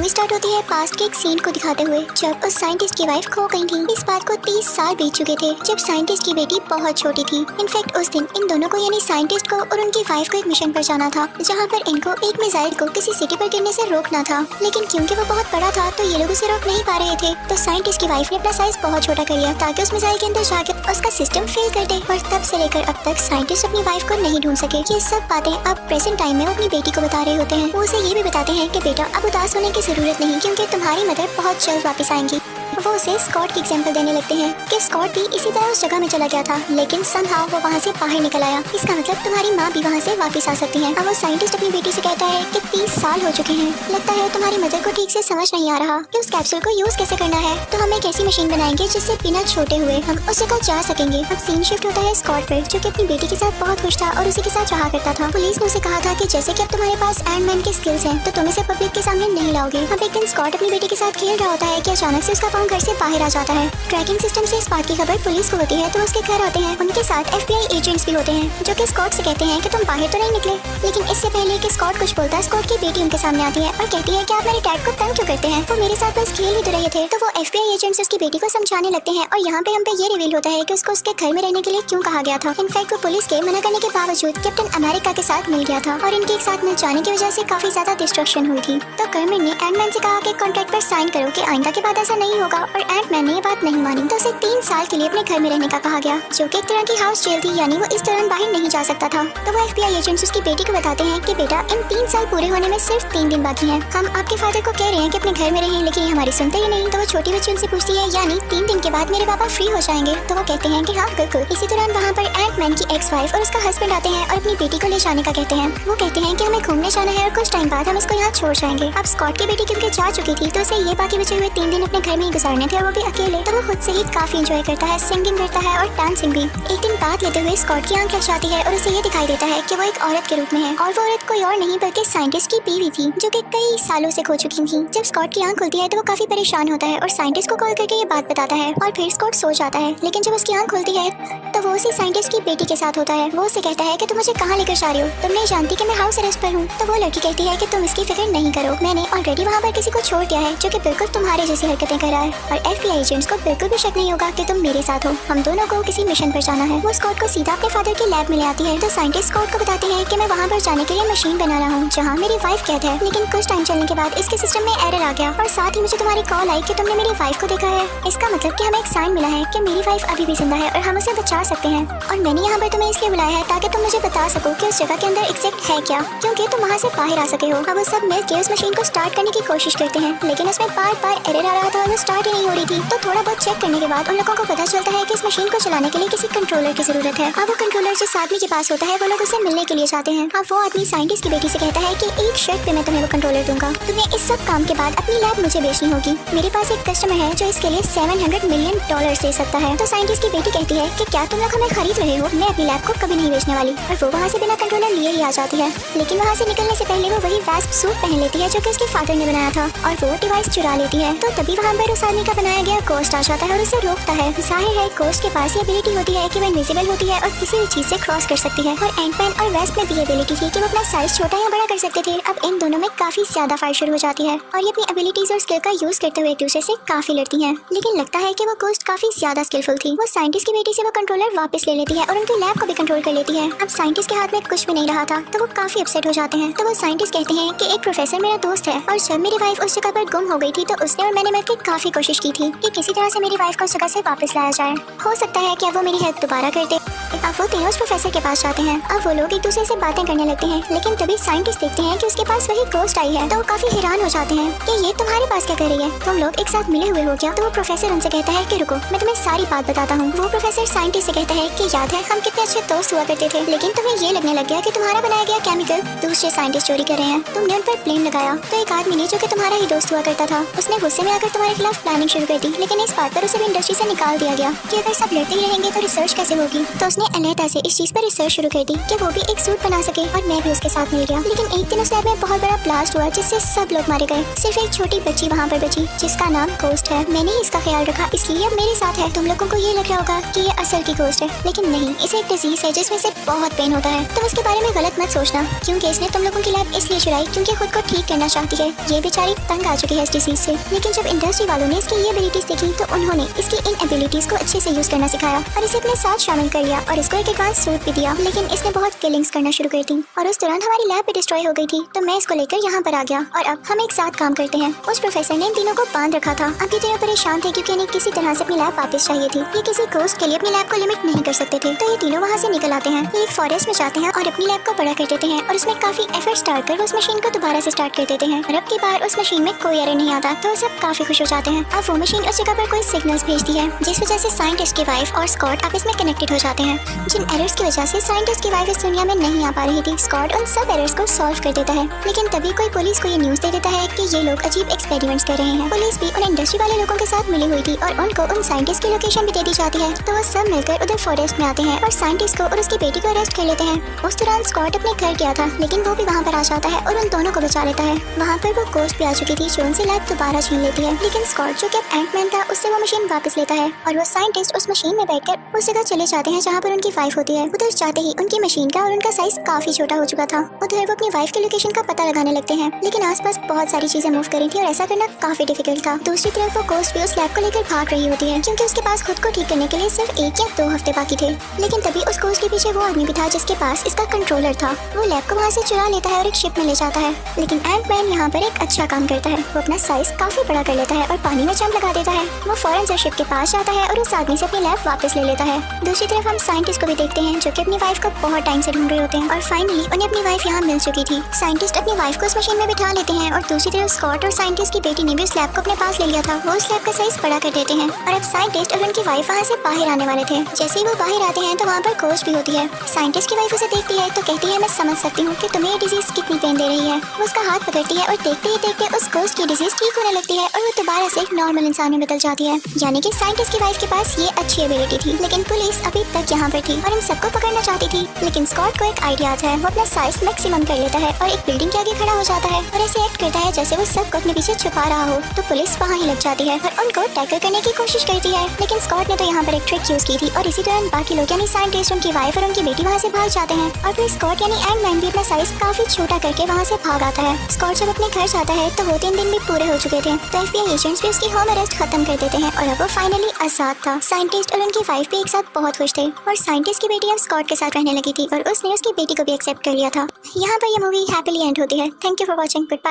Movie start होती है past के एक सीन को दिखाते हुए जब उस साइंटिस्ट की वाइफ खो गई थी। इस बात को 30 साल बीत चुके थे जब साइंटिस्ट की बेटी बहुत छोटी थी। इनफैक्ट उस दिन इन दोनों को यानी साइंटिस्ट को और उनकी वाइफ को एक मिशन पर जाना था जहाँ पर इनको एक मिसाइल को किसी सिटी पर गिरने से रोकना था, लेकिन क्योंकि वो बहुत बड़ा था तो ये लोग उसे रोक नहीं पा रहे थे। तो साइंटिस्ट की वाइफ ने अपना साइज बहुत छोटा कर लिया ताकि उस मिसाइल के अंदर जाकर उसका सिस्टम फेल कर दे। और तब से लेकर अब तक साइंटिस्ट अपनी वाइफ को नहीं ढूंढ सके। ये सब बातें अब प्रेजेंट टाइम में वो अपनी बेटी को बता रहे होते हैं। वो उसे ये भी बताते हैं कि बेटा अब उदास होने की जरूरत नहीं क्योंकि तुम्हारी मदर बहुत जल्द वापस आएंगी। वो उसे स्कॉट की एग्जाम्पल देने लगते हैं कि स्कॉट भी इसी तरह उस जगह में चला गया था लेकिन समहाउ वो वहाँ से बाहर निकल आया। इसका मतलब तुम्हारी माँ भी वहाँ से वापस आ सकती है। अब वो साइंटिस्ट अपनी बेटी से कहता है कि 30 साल हो चुके हैं, लगता है तुम्हारी मदर को ठीक से समझ नहीं आ रहा कि उस कैप्सूल को यूज कैसे करना है। तो हम एक ऐसी मशीन बनाएंगे जिससे बिना छोटे हुए हम उस जगह जा सकेंगे। अब सीन शिफ्ट होता है स्कॉट पर जो कि अपनी बेटी के साथ बहुत खुश था और उसी के साथ रहा करता था। पुलिस ने उसे कहा था कि जैसे कि अब तुम्हारे पास एंड मैन के स्किल्स हैं तो तुम इसे पब्लिक के सामने नहीं लाओगे। अब एक दिन स्कॉट अपनी बेटी के साथ खेल रहा होता है कि अचानक से उसका फोन घर से बाहर आ जाता है। ट्रैकिंग सिस्टम से इस बात की खबर पुलिस को होती है तो उसके घर आते हैं। उनके साथ FBI एजेंट्स भी होते हैं जो कि स्कॉट से कहते हैं कि तुम बाहर तो नहीं निकले। लेकिन इससे पहले कि स्कॉट कुछ बोलता है स्कॉट की बेटी उनके सामने आती है और कहती है कि आप मेरे डैड को तंग क्यों करते हैं, वो मेरे साथ बस खेल ही तो रहे थे। तो वो FBI एजेंट्स उसकी बेटी को समझाने लगते हैं और यहाँ पे हम पे ये रिवील होता है कि उसको उसके घर में रहने के लिए क्यों कहा गया था। इनफैक्ट वो पुलिस के मना करने के बावजूद कैप्टन अमेरिका के साथ मिल गया था और इनके एक साथ मिल जाने की वजह से काफी ज्यादा डिस्ट्रक्शन हुई थी। तो कर्मन ने एंटमैन से कहा कि कॉन्ट्रैक्ट पर साइन करो कि आइंदा के बाद ऐसा नहीं होगा और एंटमैन ने ये बात नहीं मानी तो उसे 3 साल के लिए अपने घर में रहने का कहा गया जो कि एक तरह की हाउस जेल थी, यानी वो इस दौरान बाहर नहीं जा सकता था। तो वो FBI एजेंट्स उसकी बेटी को बताते हैं कि बेटा इन 3 साल पूरे होने में सिर्फ 3 दिन बाकी हैं। हम आपके फादर को कह रहे हैं कि अपने घर में रहें लेकिन ये हमारी सुनते ही नहीं। तो वो छोटी बच्ची उनसे पूछती है यानी 3 दिन के बाद मेरे पापा फ्री हो जाएंगे। तो वो कहते हैं कि हाँ बिल्कुल। इसी दौरान वहाँ पर एंटमैन की एक्स वाइफ और उसका हस्बैंड आते हैं और अपनी बेटी को ले जाने का कहते हैं। वो कहते हैं कि हमें घूमने जाना है और कुछ टाइम बाद हम इसको यहाँ छोड़ जाएंगे। अब स्कॉट की बेटी क्योंकि जा चुकी थी तो उसे ये बाकी बचे हुए 3 दिन अपने घर में ही गुजारने थे और वो भी अकेले। तो वो खुद से ही काफी एंजॉय करता है, सिंगिंग करता है और डांसिंग भी। एक दिन बात लेते हुए स्कॉट की आंख लग जाती है और उसे ये दिखाई देता है कि वो एक औरत के रूप में है और वो औरत कोई और नहीं बल्कि साइंटिस्ट की बीवी थी जो कि कई सालों से खो चुकी थी। जब स्कॉट की आंख खुलती है तो वो काफी परेशान होता है और साइंटिस्ट को कॉल करके ये बात बताता है और फिर स्कॉट सो जाता है। लेकिन जब उसकी आंख खुलती है तो वो उसी साइंटिस्ट की बेटी के साथ होता है। वो उसे कहता है कि तुम मुझे कहाँ लेकर जा रही हो, तुम नहीं जानती कि मैं हाउस अरेस्ट पर हूँ। तो वो लड़की कहती है कि तुम इसकी फिक्र नहीं करो, मैंने ऑलरेडी वहाँ पर किसी को छोड़ दिया है जो कि बिल्कुल तुम्हारे जैसी हरकतें कर रहा है और FBI एजेंट्स को बिल्कुल भी शक नहीं होगा कि तुम मेरे साथ हो। हम दोनों को किसी मिशन पर जाना है। वो स्कॉट को सीधा अपने फादर की लैब में ले आती है। तो साइंटिस्ट स्कॉट को बताते हैं कि मैं वहाँ पर जाने के लिए मशीन बना रहा हूँ जहाँ मेरी वाइफ कैद है, लेकिन कुछ टाइम चलने के बाद इसके सिस्टम में एरर आ गया और साथ ही मुझे तुम्हारी कॉल आई कि तुमने मेरी वाइफ को देखा है। इसका मतलब कि हमें एक साइन मिला है कि मेरी वाइफ अभी भी जिंदा है और हम उसे बचा सकते हैं। और मैंने यहाँ पर तुम्हें इसलिए बुलाया है ताकि तुम मुझे बता सको कि उस जगह के अंदर एग्जैक्ट है क्या, क्योंकि तुम वहाँ से बाहर आ सके हो। अब वो सब मिलकर उस मशीन को स्टार्ट करने की कोशिश करते हैं लेकिन उसमें बार बार एरर आ रहा था और वो स्टार्ट ही नहीं हो रही थी। तो थोड़ा बहुत चेक करने के बाद उन लोगों को पता चलता है कि इस मशीन को चलाने के लिए किसी कंट्रोलर की जरूरत है। अब वो कंट्रोलर जिस आदमी के पास होता है वो लोग उसे मिलने के लिए जाते हैं। अब वो आदमी साइंटिस्ट की बेटी से कहता है कि एक शर्त पे मैं तुम्हें वो कंट्रोलर दूंगा, तुम्हें इस सब काम के बाद अपनी लैब मुझे बेचनी होगी। मेरे पास एक कस्टमर है जो इसके लिए $700 मिलियन दे सकता है। तो साइंटिस्ट की बेटी कहती है कि क्या तुम लोग हमें खरीद रहे हो, मैं अपनी लैब को कभी नहीं बेचने वाली। और वो वहाँ से बिना कंट्रोलर लिए ही आ जाती है। लेकिन वहाँ से निकलने से पहले वो वही वैस्प सूट पहन लेती है जो कि उसके फादर ने बनाया था और वो डिवाइस चुरा लेती है। तो तभी वहाँ पर उस आदमी का बनाया गया गोस्ट आ जाता है और उसे रोकता है। जाहिर है गोस्ट के पास ये एबिलिटी होती है कि वो इनविजिबल होती है और किसी भी चीज से क्रॉस कर सकती है। और एंटमैन और वेस्प में भी एबिलिटी थी कि वो अपना साइज छोटा या बड़ा कर सकते थे। अब इन दोनों में काफी ज्यादा फाइट शुरू हो जाती है और ये अपनी एबिलिटीज और स्किल का यूज करते हुए एक दूसरे से काफी लड़ती हैं। लेकिन लगता है कि वो गोस्ट काफी ज्यादा स्किलफुल थी। वो साइंटिस्ट की बेटी से वो कंट्रोलर वापस ले लेती है और उनकी लैब को भी कंट्रोल कर लेती है। अब साइंटिस्ट के हाथ में कुछ भी नहीं रहा था तो वो काफी अपसेट हो जाते हैं। तो वो साइंटिस्ट कहते हैं कि एक प्रोफेसर मेरा दोस्त है और जब मेरी वाइफ उस जगह पर गुम हो गई थी तो उसने और मैंने मिलकर काफी कोशिश की थी कि किसी तरह से मेरी वाइफ को उस जगह से वापस लाया जाए। हो सकता है कि अब वो मेरी हेल्प दोबारा करते। अब वो तीनों उस प्रोफेसर के पास जाते हैं। अब वो लोग एक दूसरे से बातें करने लगते हैं लेकिन तभी साइंटिस्ट देखते हैं कि उसके पास वही गोस्ट आई है। तो वो काफी हैरान हो जाते हैं कि ये तुम्हारे पास क्या कर रही है, तुम लोग एक साथ मिले हुए हो क्या। तो वो प्रोफेसर उनसे कहता है कि रुको मैं तुम्हें सारी बात बताता हूँ। वो प्रोफेसर साइंटिस्ट से कहता है कि याद है हम कितने अच्छे दोस्त हुआ करते थे, लेकिन तुम्हें ये लगने लग गया कि तुम्हारा बनाया गया केमिकल दूसरे साइंटिस्ट चोरी कर रहे हैं, तुमने उन पर ब्लेम लगाया। तो एक आदमी ने जो कि तुम्हारा ही दोस्त हुआ करता था उसने गुस्से में आकर तुम्हारे खिलाफ प्लानिंग शुरू कर दी, लेकिन इस बात पर उसे भी इंडस्ट्री से निकाल दिया गया कि अगर सब लड़ते ही रहेंगे तो रिसर्च कैसे होगी। तो उसने उसने अलहदा से इस चीज पर रिसर्च शुरू कर दी कि वो भी एक सूट बना सके और मैं भी उसके साथ मिल गया। लेकिन एक दिन उस लैब में बहुत बड़ा ब्लास्ट हुआ जिससे सब लोग मारे गए। सिर्फ एक छोटी बच्ची वहाँ पर बची जिसका नाम गोस्ट है। मैंने ही इसका ख्याल रखा इसलिए अब मेरे साथ है। तुम लोगों को ये लग रहा होगा कि ये असल की गोस्ट है, लेकिन नहीं, इसे एक डिजीज है जिसमें से बहुत पेन होता है। तो उसके बारे में गलत मत सोचना, क्योंकि इसने तुम लोगों की लैब इसलिए चुराई क्योंकि खुद को ठीक करना चाहती है। ये बेचारी तंग आ चुकी है इस डिजीज से। लेकिन जब इंडस्ट्री वालों ने इसकी ये एबिलिटीज देखी तो उन्होंने इसकी इन एबिलिटीज को अच्छे से यूज करना सिखाया और इसे अपने साथ शामिल कर लिया और इसको एक एडवांस सूट भी दिया। लेकिन इसने बहुत किलिंग्स करना शुरू कर दी और उस दौरान हमारी लैब भी डिस्ट्रॉय हो गई थी। तो मैं इसको लेकर यहाँ पर आ गया और अब हम एक साथ काम करते हैं। उस प्रोफेसर ने इन तीनों को बांध रखा था। अब ये तीनों परेशान थे क्योंकि इन्हें किसी तरह से अपनी लैब वापस चाहिए थी। ये किसी गोस्ट के लिए अपनी लैब को लिमिट नहीं कर सकते थे। तो ये तीनों वहाँ से निकल आते हैं। ये एक फॉरेस्ट में जाते हैं और अपनी लैब को बड़ा कर देते हैं और उसमें काफी एफर्ट्स डालकर उस मशीन को दोबारा से स्टार्ट कर देते हैं। और अब की बार उस मशीन में कोई एरर नहीं आता तो सब काफी खुश हो जाते हैं। अब वो मशीन उस जगह पर कोई सिग्नल्स भेजती है जिस वजह से साइंटिस्ट की वाइफ और स्कॉट आपस में कनेक्टेड हो जाते हैं। जिन एरर्स की वजह से साइंटिस्ट की वाइफ इस दुनिया में नहीं आ पा रही थी, स्कॉट उन सब एरर्स को सॉल्व कर देता है। लेकिन तभी कोई पुलिस को ये न्यूज दे देता है कि ये लोग अजीब एक्सपेरिमेंट्स कर रहे हैं। पुलिस भी उन इंडस्ट्री वाले लोगों के साथ मिली हुई थी और उनको उन साइंटिस्ट की लोकेशन भी दे दी जाती है। तो वो सब मिलकर उधर फॉरेस्ट में आते हैं और साइंटिस्ट को और उसकी बेटी को अरेस्ट कर लेते हैं। उस दौरान स्कॉट अपने घर गया था लेकिन वो भी वहाँ पर आ जाता है और उन दोनों को बचा लेता है। वहाँ पर वो गोस्ट भी आ चुकी थी जो उनसे लैब दोबारा छीन लेती है। लेकिन स्कॉट जो कि अब एंटमैन था उससे वो मशीन वापस लेता है और वो साइंटिस्ट उस मशीन में बैठकर उस जगह चले जाते हैं जहाँ पर उनकी वाइफ होती है। उधर जाते ही उनकी मशीन का और उनका साइज काफी छोटा हो चुका था। उधर वो अपनी वाइफ की लोकेशन का पता लगाने लगते हैं लेकिन आसपास बहुत सारी चीजें मूव करी थी और ऐसा करना काफी डिफिकल्ट था। दूसरी तरफ वो गोस्ट भी उस लैब को लेकर भाग रही होती है क्योंकि उसके पास खुद को ठीक करने के लिए सिर्फ 1 या 2 हफ्ते बाकी थे। लेकिन तभी उस गोस्ट के पीछे वो आदमी भी था जिसके पास इसका कंट्रोलर था। वो लैब को वहाँ से चुरा लेता है और एक शिप में ले जाता है। लेकिन एंटमैन यहाँ पर एक अच्छा काम करता है। वो अपना साइज काफी बड़ा कर लेता है और पानी में जंप लगा देता है। वो फौरन से शिप के पास जाता है और उस आदमी से अपनी लैब वापस ले लेता है। दूसरी तरफ हम साइंटिस्ट को भी देखते हैं जो कि अपनी वाइफ को बहुत टाइम से ढूंढ रहे होते हैं और फाइनली उन्हें अपनी वाइफ यहाँ मिल चुकी थी। साइंटिस्ट अपनी वाइफ को उस मशीन में बिठा लेते हैं और दूसरी तरफ स्कॉट और साइंटिस्ट की बेटी ने भी उस लैब को अपने पास ले लिया था। वो उस लैब का साइज बड़ा कर देते हैं और अब साइंटिस्ट और उनकी वाइफ वहाँ से बाहर आने वाले थे। जैसे ही वो बाहर आते हैं तो वहाँ पर गोस्ट भी होती है। साइंटिस्ट की वाइफ उसे देखती है तो कहती है मैं समझ सकती हूँ कि तुम्हें ये डिजीज कितनी पेन दे रही है। वो उसका हाथ पकड़ती है और देखते ही देखते उस गोस्ट की डिजीज ठीक होने लगती है और वो दोबारा से एक नॉर्मल इंसान में बदल जाती है। यानी कि साइंटिस्ट की वाइफ के पास ये अच्छी एबिलिटी थी। लेकिन पुलिस अभी तक यहाँ पर थी और इन सबको पकड़ना चाहती थी। लेकिन स्कॉट को एक आइडिया आता है। वो अपना साइज मैक्सिमम कर लेता है और एक बिल्डिंग के आगे खड़ा हो जाता है और ऐसे एक्ट करता है जैसे वो सबको अपने पीछे छुपा रहा हो। तो पुलिस वहाँ ही लग जाती है और उनको टैकल करने की कोशिश करती है। लेकिन स्कॉट ने तो यहाँ पर एक ट्रिक यूज की थी और इसी दौरान बाकी लोग यानी साइंटिस्ट, उनकी वाइफ और उनकी बेटी वहाँ से भाग जाते हैं और फिर स्कॉट यानी एंटमैन भी अपना साइज काफी छोटा करके वहाँ से भाग आता है। स्कॉट जब अपने घर जाता है तो वो 3 दिन भी पूरे हो चुके थे। तो FBI एजेंट्स भी उसकी होम अरेस्ट खत्म कर देते हैं और अब वो फाइनली आजाद था। साइंटिस्ट और उनकी वाइफ भी एक साथ बहुत खुश थे और साइंटिस्ट की बेटी अब स्कॉट के साथ रहने लगी थी और उसने उसकी बेटी को भी एक्सेप्ट कर लिया था। यहाँ पर ये मूवी हैप्पीली एंड होती है। Thank you for watching. Good bye.